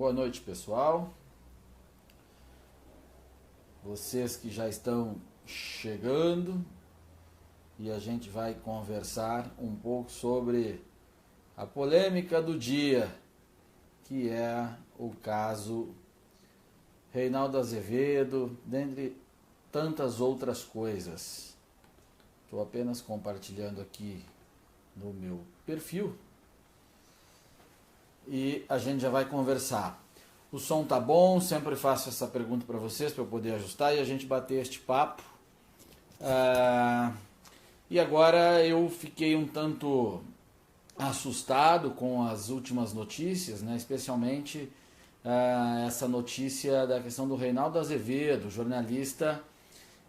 Boa noite, pessoal. Vocês que já estão chegando e a gente vai conversar um pouco sobre a polêmica do dia, que é o caso Reinaldo Azevedo, dentre tantas outras coisas. Estou apenas compartilhando aqui no meu perfil e a gente já vai conversar. O som tá bom? Sempre faço essa pergunta para vocês para eu poder ajustar e a gente bater este papo. E agora eu fiquei um tanto assustado com as últimas notícias, né? Especialmente essa notícia da questão do Reinaldo Azevedo, jornalista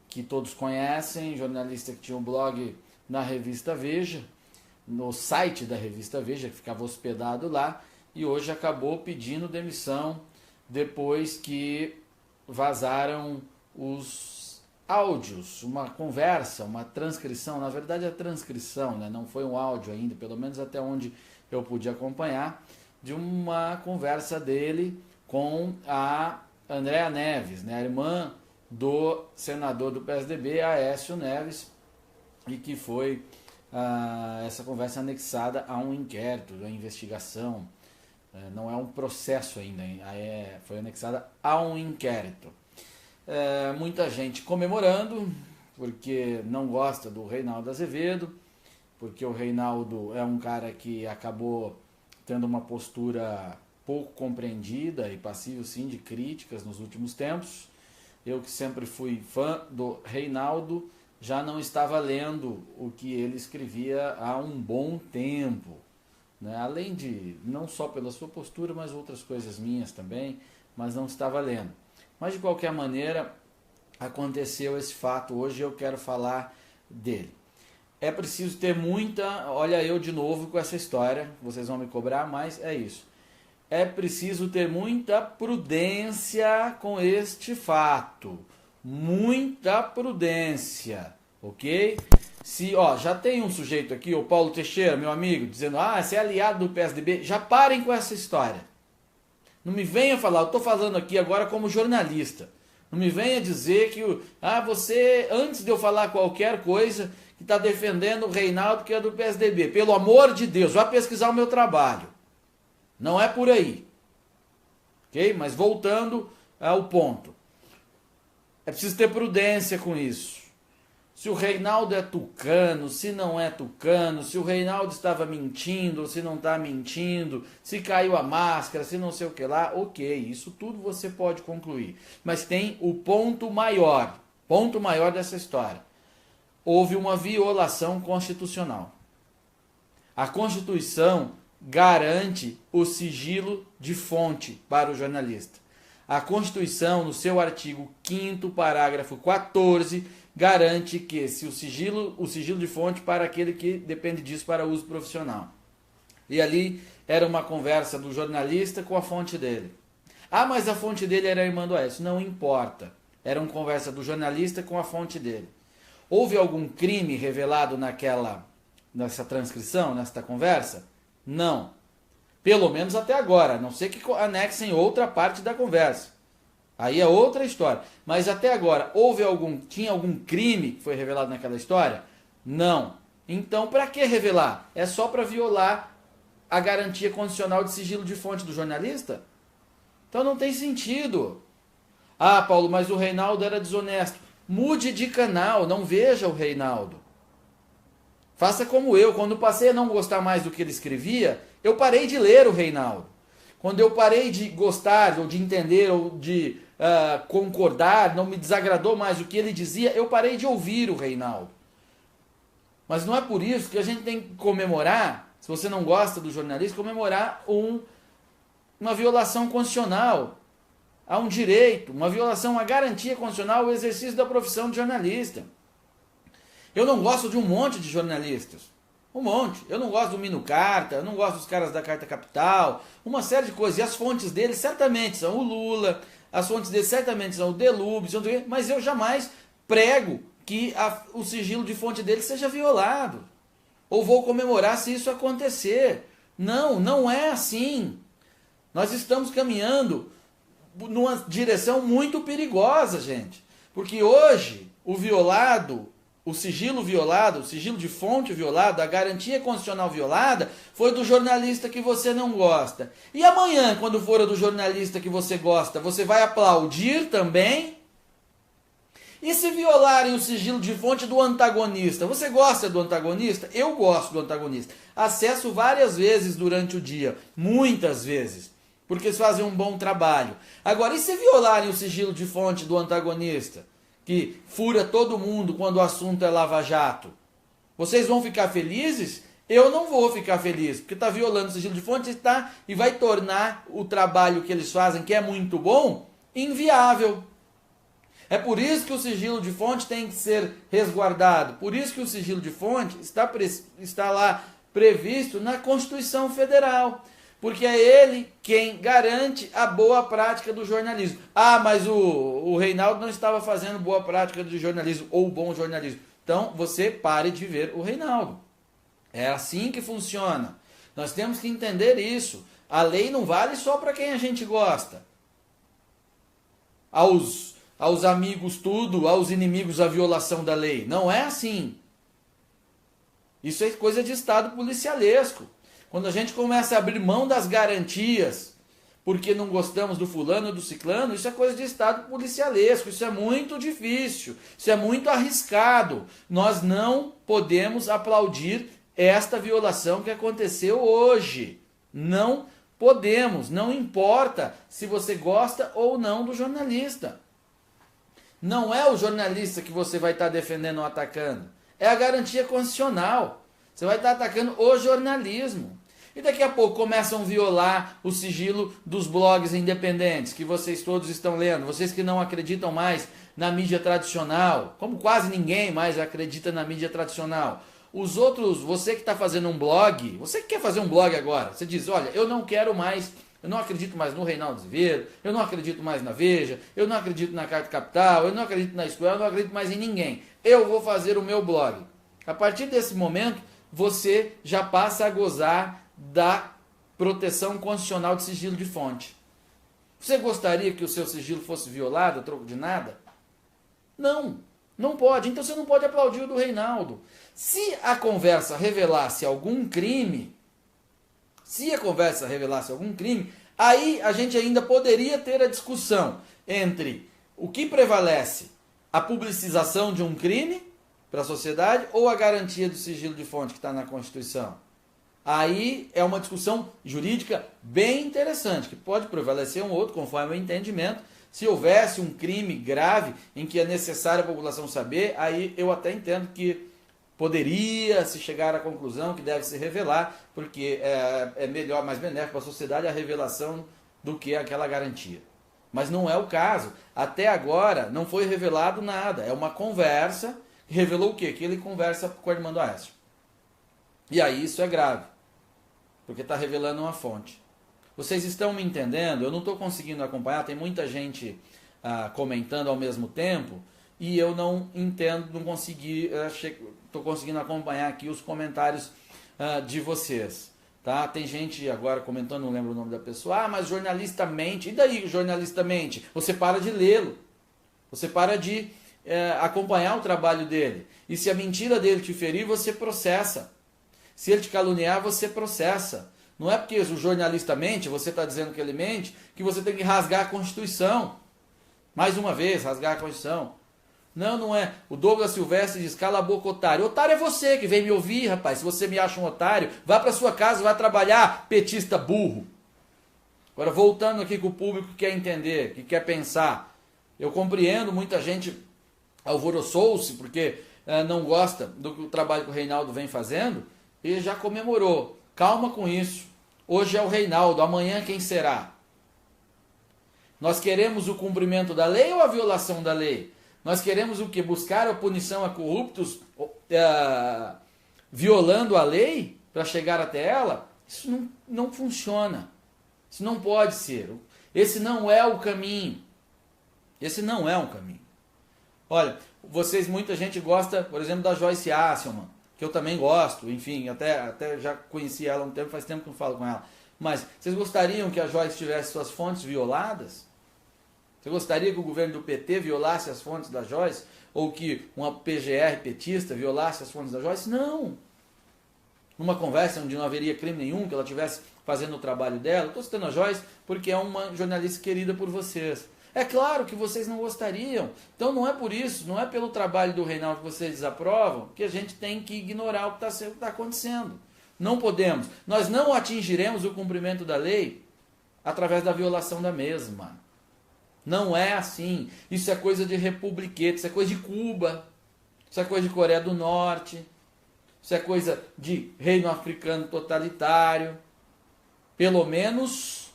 que todos conhecem, jornalista que tinha um blog na revista Veja, no site da revista Veja, que ficava hospedado lá, e hoje acabou pedindo demissão depois que vazaram os áudios, uma conversa, uma transcrição, na verdade é transcrição, né? Não foi um áudio ainda, pelo menos até onde eu pude acompanhar, de uma conversa dele com a Andréa Neves, né? A irmã do senador do PSDB, Aécio Neves, e que foi essa conversa anexada a um inquérito, a investigação, não é um processo ainda, foi anexada a um inquérito. Muita gente comemorando, porque não gosta do Reinaldo Azevedo, porque o Reinaldo é um cara que acabou tendo uma postura pouco compreendida e passível sim de críticas nos últimos tempos. Eu que sempre fui fã do Reinaldo, já não estava lendo o que ele escrevia há um bom tempo, né? Além de, não só pela sua postura, mas outras coisas minhas também, mas não estava lendo. Mas de qualquer maneira, aconteceu esse fato hoje e eu quero falar dele. É preciso ter muita, olha eu de novo com essa história, vocês vão me cobrar, mas é isso. É preciso ter muita prudência com este fato. Muita prudência, ok? Se, já tem um sujeito aqui, o Paulo Teixeira, meu amigo, dizendo, você é aliado do PSDB, já parem com essa história. Não me venha falar, eu estou falando aqui agora como jornalista. Não me venha dizer que, você, antes de eu falar qualquer coisa, que está defendendo o Reinaldo, que é do PSDB. Pelo amor de Deus, vá pesquisar o meu trabalho. Não é por aí, ok? Mas voltando ao ponto, é preciso ter prudência com isso. Se o Reinaldo é tucano, se não é tucano, se o Reinaldo estava mentindo, se não está mentindo, se caiu a máscara, se não sei o que lá, ok, isso tudo você pode concluir. Mas tem o ponto maior dessa história. Houve uma violação constitucional. A Constituição garante o sigilo de fonte para o jornalista. A Constituição, no seu artigo 5º, parágrafo 14, garante que se o sigilo de fonte para aquele que depende disso para uso profissional. E ali era uma conversa do jornalista com a fonte dele. Mas a fonte dele era a irmã do Aécio. Não importa. Era uma conversa do jornalista com a fonte dele. Houve algum crime revelado nessa transcrição, nesta conversa? Não. Pelo menos até agora. A não ser que anexem outra parte da conversa. Aí é outra história. Mas até agora, tinha algum crime que foi revelado naquela história? Não. Então, para que revelar? É só para violar a garantia condicional de sigilo de fonte do jornalista? Então não tem sentido. Paulo, mas o Reinaldo era desonesto. Mude de canal, não veja o Reinaldo. Faça como eu, quando passei a não gostar mais do que ele escrevia, eu parei de ler o Reinaldo. Quando eu parei de gostar, ou de entender, ou de concordar, não me desagradou mais o que ele dizia, eu parei de ouvir o Reinaldo. Mas não é por isso que a gente tem que comemorar, se você não gosta do jornalista, comemorar uma violação constitucional a um direito, uma violação à garantia constitucional ao exercício da profissão de jornalista. Eu não gosto de um monte de jornalistas. Um monte. Eu não gosto do Mino Carta, eu não gosto dos caras da Carta Capital, uma série de coisas. E as fontes deles certamente são o Lula, as fontes deles certamente são o Delúbio, mas eu jamais prego que o sigilo de fonte deles seja violado. Ou vou comemorar se isso acontecer. Não, não é assim. Nós estamos caminhando numa direção muito perigosa, gente. Porque hoje, o violado, o sigilo violado, o sigilo de fonte violado, a garantia constitucional violada, foi do jornalista que você não gosta. E amanhã, quando for a do jornalista que você gosta, você vai aplaudir também? E se violarem o sigilo de fonte do antagonista? Você gosta do antagonista? Eu gosto do antagonista. Acesso várias vezes durante o dia, muitas vezes, porque eles fazem um bom trabalho. Agora, e se violarem o sigilo de fonte do antagonista, que fura todo mundo quando o assunto é lava-jato? Vocês vão ficar felizes? Eu não vou ficar feliz, porque está violando o sigilo de fonte e vai tornar o trabalho que eles fazem, que é muito bom, inviável. É por isso que o sigilo de fonte tem que ser resguardado. Por isso que o sigilo de fonte está lá previsto na Constituição Federal. Porque é ele quem garante a boa prática do jornalismo. Ah, mas o Reinaldo não estava fazendo boa prática do jornalismo ou bom jornalismo. Então você pare de ver o Reinaldo. É assim que funciona. Nós temos que entender isso. A lei não vale só para quem a gente gosta. Aos amigos tudo, aos inimigos a violação da lei. Não é assim. Isso é coisa de Estado policialesco. Quando a gente começa a abrir mão das garantias, porque não gostamos do fulano ou do ciclano, isso é coisa de Estado policialesco, isso é muito difícil, isso é muito arriscado. Nós não podemos aplaudir esta violação que aconteceu hoje. Não podemos, não importa se você gosta ou não do jornalista. Não é o jornalista que você vai estar defendendo ou atacando. É a garantia constitucional. Você vai estar atacando o jornalismo. E daqui a pouco começam a violar o sigilo dos blogs independentes, que vocês todos estão lendo. Vocês que não acreditam mais na mídia tradicional, como quase ninguém mais acredita na mídia tradicional. Os outros, você que está fazendo um blog, você que quer fazer um blog agora, você diz, olha, eu não quero mais... Eu não acredito mais no Reinaldo Azevedo, eu não acredito mais na Veja, eu não acredito na Carta Capital, eu não acredito na Escola, eu não acredito mais em ninguém. Eu vou fazer o meu blog. A partir desse momento, você já passa a gozar da proteção constitucional de sigilo de fonte. Você gostaria que o seu sigilo fosse violado a troco de nada? Não, não pode. Então você não pode aplaudir o do Reinaldo. Se a conversa revelasse algum crime... aí a gente ainda poderia ter a discussão entre o que prevalece, a publicização de um crime para a sociedade ou a garantia do sigilo de fonte que está na Constituição. Aí é uma discussão jurídica bem interessante, que pode prevalecer um outro, conforme o entendimento. Se houvesse um crime grave em que é necessário a população saber, aí eu até entendo que poderia se chegar à conclusão que deve se revelar, porque é melhor, mais benéfico para a sociedade a revelação do que aquela garantia. Mas não é o caso. Até agora não foi revelado nada. É uma conversa que revelou o quê? Que ele conversa com a irmã do Aécio. E aí isso é grave, porque está revelando uma fonte. Vocês estão me entendendo? Eu não estou conseguindo acompanhar, tem muita gente comentando ao mesmo tempo, e eu não entendo, não consegui, estou conseguindo acompanhar aqui os comentários de vocês. Tá? Tem gente agora comentando, não lembro o nome da pessoa, mas jornalista mente. E daí jornalista mente? Você para de lê-lo, você para de acompanhar o trabalho dele. E se a mentira dele te ferir, você processa. Se ele te caluniar, você processa. Não é porque o jornalista mente, você está dizendo que ele mente, que você tem que rasgar a Constituição. Mais uma vez, rasgar a Constituição. Não, não é. O Douglas Silvestre diz, cala a boca, otário. Otário é você que vem me ouvir, rapaz. Se você me acha um otário, vá para sua casa, vá trabalhar, petista burro. Agora, voltando aqui com o público que quer entender, que quer pensar. Eu compreendo, muita gente alvoroçou-se, porque não gosta do trabalho que o Reinaldo vem fazendo, e já comemorou. Calma com isso. Hoje é o Reinaldo, amanhã quem será? Nós queremos o cumprimento da lei ou a violação da lei? Nós queremos o que? Buscar a punição a corruptos, violando a lei para chegar até ela? Isso não funciona. Isso não pode ser. Esse não é o caminho. Esse não é um caminho. Olha, muita gente gosta, por exemplo, da Joyce Hasselman, que eu também gosto, enfim, até já conheci ela há um tempo, faz tempo que não falo com ela. Mas vocês gostariam que a Joyce tivesse suas fontes violadas? Você gostaria que o governo do PT violasse as fontes da Joyce? Ou que uma PGR petista violasse as fontes da Joyce? Não! Numa conversa onde não haveria crime nenhum, que ela estivesse fazendo o trabalho dela. Estou citando a Joyce porque é uma jornalista querida por vocês. É claro que vocês não gostariam. Então não é por isso, não é pelo trabalho do Reinaldo que vocês desaprovam, que a gente tem que ignorar o que está acontecendo. Não podemos. Nós não atingiremos o cumprimento da lei através da violação da mesma. Não é assim. Isso é coisa de republiqueta, isso é coisa de Cuba, isso é coisa de Coreia do Norte, isso é coisa de reino africano totalitário. Pelo menos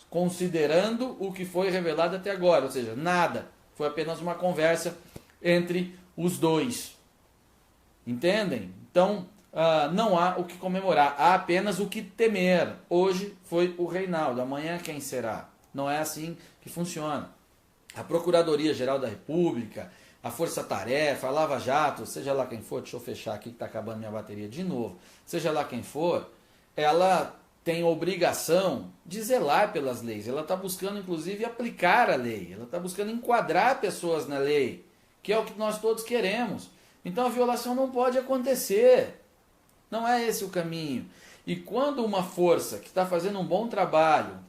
considerando o que foi revelado até agora. Ou seja, nada. Foi apenas uma conversa entre os dois. Entendem? Então, não há o que comemorar. Há apenas o que temer. Hoje foi o Reinaldo. Amanhã quem será? Não é assim que funciona. A Procuradoria-Geral da República, a Força Tarefa, a Lava Jato, seja lá quem for, deixa eu fechar aqui que está acabando minha bateria de novo, seja lá quem for, ela tem obrigação de zelar pelas leis. Ela está buscando, inclusive, aplicar a lei. Ela está buscando enquadrar pessoas na lei, que é o que nós todos queremos. Então a violação não pode acontecer. Não é esse o caminho. E quando uma força que está fazendo um bom trabalho,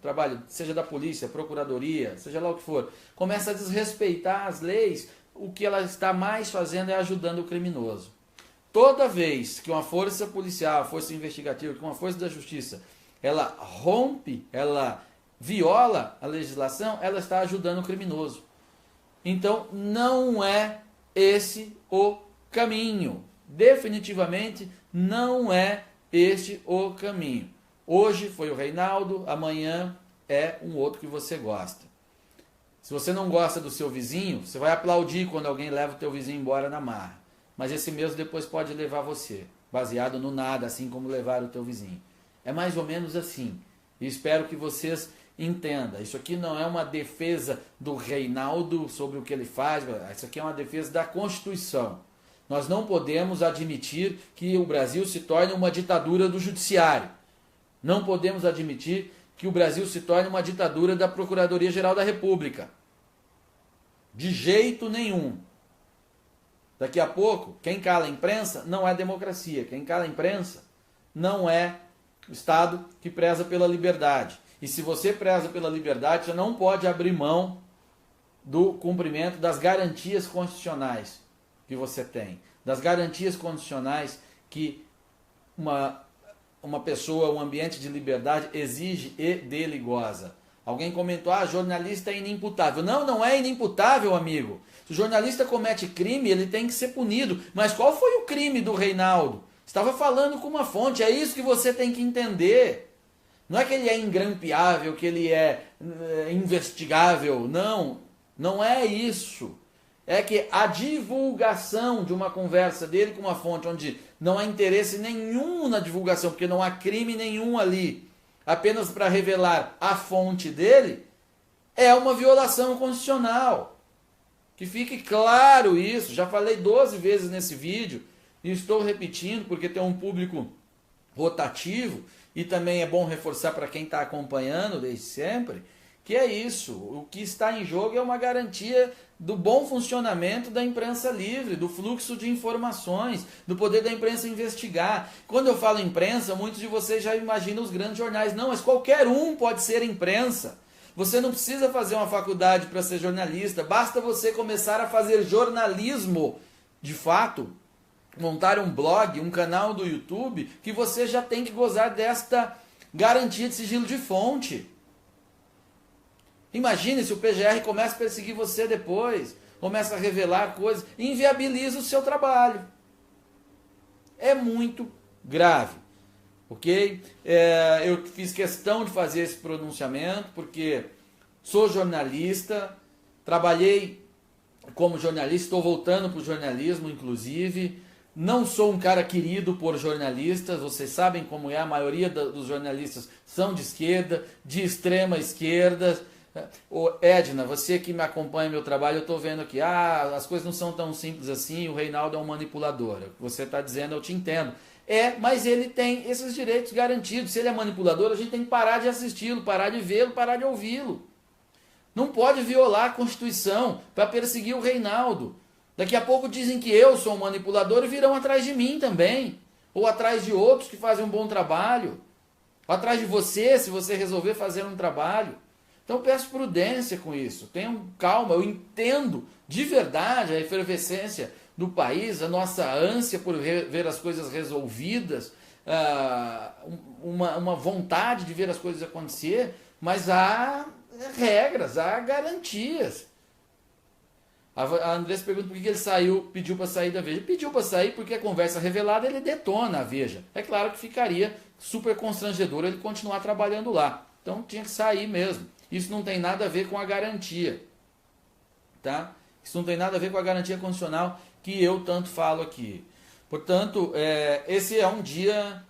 seja da polícia, procuradoria, seja lá o que for, começa a desrespeitar as leis, o que ela está mais fazendo é ajudando o criminoso. Toda vez que uma força policial, força investigativa, que uma força da justiça, ela rompe, ela viola a legislação, ela está ajudando o criminoso. Então não é esse o caminho. Definitivamente não é este o caminho. Hoje foi o Reinaldo, amanhã é um outro que você gosta. Se você não gosta do seu vizinho, você vai aplaudir quando alguém leva o teu vizinho embora na marra. Mas esse mesmo depois pode levar você, baseado no nada, assim como levar o teu vizinho. É mais ou menos assim. E espero que vocês entendam. Isso aqui não é uma defesa do Reinaldo sobre o que ele faz. Isso aqui é uma defesa da Constituição. Nós não podemos admitir que o Brasil se torne uma ditadura do judiciário. Não podemos admitir que o Brasil se torne uma ditadura da Procuradoria-Geral da República. De jeito nenhum. Daqui a pouco, quem cala a imprensa não é democracia. Quem cala a imprensa não é o Estado que preza pela liberdade. E se você preza pela liberdade, você não pode abrir mão do cumprimento das garantias constitucionais que você tem. Das garantias constitucionais que uma pessoa, um ambiente de liberdade exige e dele goza. Alguém comentou, jornalista é inimputável. Não, não é inimputável, amigo. Se o jornalista comete crime, ele tem que ser punido. Mas qual foi o crime do Reinaldo? Estava falando com uma fonte, é isso que você tem que entender. Não é que ele é ingrampeável, que ele é investigável. Não, não é isso. É que a divulgação de uma conversa dele com uma fonte onde não há interesse nenhum na divulgação, porque não há crime nenhum ali, apenas para revelar a fonte dele, é uma violação constitucional. Que fique claro isso. Já falei 12 vezes nesse vídeo e estou repetindo porque tem um público rotativo e também é bom reforçar para quem está acompanhando desde sempre, que é isso. O que está em jogo é uma garantia do bom funcionamento da imprensa livre, do fluxo de informações, do poder da imprensa investigar. Quando eu falo imprensa, muitos de vocês já imaginam os grandes jornais. Não, mas qualquer um pode ser imprensa. Você não precisa fazer uma faculdade para ser jornalista, basta você começar a fazer jornalismo de fato, montar um blog, um canal do YouTube, que você já tem que gozar desta garantia de sigilo de fonte. Imagine se o PGR começa a perseguir você depois, começa a revelar coisas, inviabiliza o seu trabalho. É muito grave, ok? Eu fiz questão de fazer esse pronunciamento, porque sou jornalista, trabalhei como jornalista, estou voltando para o jornalismo, inclusive. Não sou um cara querido por jornalistas, vocês sabem como é, a maioria dos jornalistas são de esquerda, de extrema esquerda. Ô Edna, você que me acompanha no meu trabalho, eu estou vendo aqui, as coisas não são tão simples assim, o Reinaldo é um manipulador. Você está dizendo, eu te entendo. Mas ele tem esses direitos garantidos. Se ele é manipulador, a gente tem que parar de assisti-lo, parar de vê-lo, parar de ouvi-lo. Não pode violar a Constituição para perseguir o Reinaldo. Daqui a pouco dizem que eu sou um manipulador e virão atrás de mim também. Ou atrás de outros que fazem um bom trabalho. Ou atrás de você, se você resolver fazer um trabalho. Então eu peço prudência com isso. Tenham calma. Eu entendo de verdade a efervescência do país, a nossa ânsia por ver as coisas resolvidas, uma vontade de ver as coisas acontecer, mas há regras, há garantias. A Andressa pergunta por que ele pediu para sair da Veja. Pediu para sair porque a conversa revelada ele detona a Veja. É claro que ficaria super constrangedor ele continuar trabalhando lá. Então tinha que sair mesmo. Isso não tem nada a ver com a garantia. Tá? Isso não tem nada a ver com a garantia constitucional que eu tanto falo aqui. Portanto, esse é um dia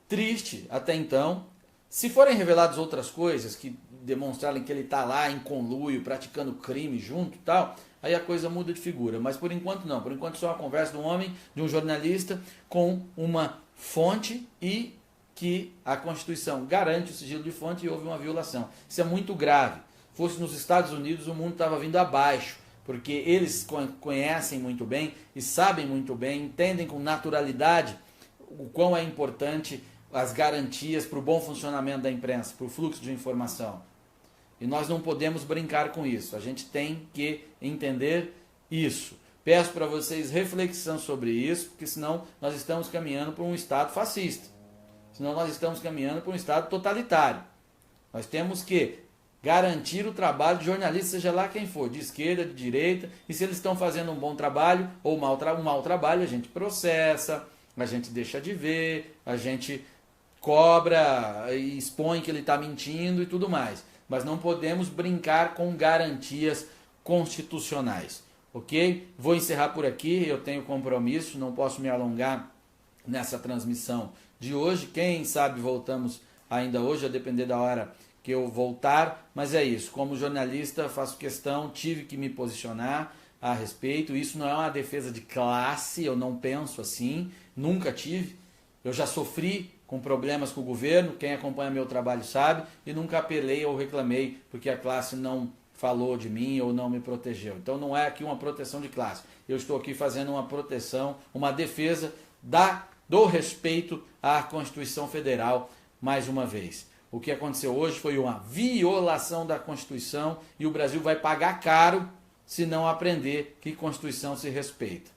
triste até então. Se forem reveladas outras coisas que demonstrarem que ele está lá em conluio, praticando crime junto e tal, aí a coisa muda de figura. Mas por enquanto não. Por enquanto só a conversa de um homem, de um jornalista, com uma fonte e que a Constituição garante o sigilo de fonte e houve uma violação. Isso é muito grave. Fosse nos Estados Unidos, o mundo estava vindo abaixo, porque eles conhecem muito bem e sabem muito bem, entendem com naturalidade o quão é importante as garantias para o bom funcionamento da imprensa, para o fluxo de informação. E nós não podemos brincar com isso. A gente tem que entender isso. Peço para vocês reflexão sobre isso, porque senão nós estamos caminhando para um Estado fascista. Senão nós estamos caminhando para um Estado totalitário. Nós temos que garantir o trabalho de jornalista, seja lá quem for, de esquerda, de direita, e se eles estão fazendo um bom trabalho ou um mau trabalho, a gente processa, a gente deixa de ver, a gente cobra e expõe que ele está mentindo e tudo mais. Mas não podemos brincar com garantias constitucionais, ok? Vou encerrar por aqui, eu tenho compromisso, não posso me alongar nessa transmissão de hoje. Quem sabe voltamos ainda hoje, a depender da hora que eu voltar, mas é isso. Como jornalista, faço questão, tive que me posicionar a respeito. Isso não é uma defesa de classe, eu não penso assim, nunca tive. Eu já sofri com problemas com o governo, quem acompanha meu trabalho sabe, e nunca apelei ou reclamei porque a classe não falou de mim ou não me protegeu. Então não é aqui uma proteção de classe. Eu estou aqui fazendo uma proteção, uma defesa do respeito à Constituição Federal, mais uma vez. O que aconteceu hoje foi uma violação da Constituição e o Brasil vai pagar caro se não aprender que Constituição se respeita.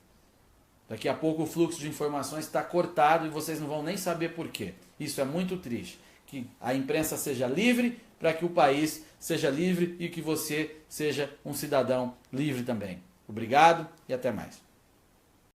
Daqui a pouco o fluxo de informações está cortado e vocês não vão nem saber por quê. Isso é muito triste. Que a imprensa seja livre para que o país seja livre e que você seja um cidadão livre também. Obrigado e até mais.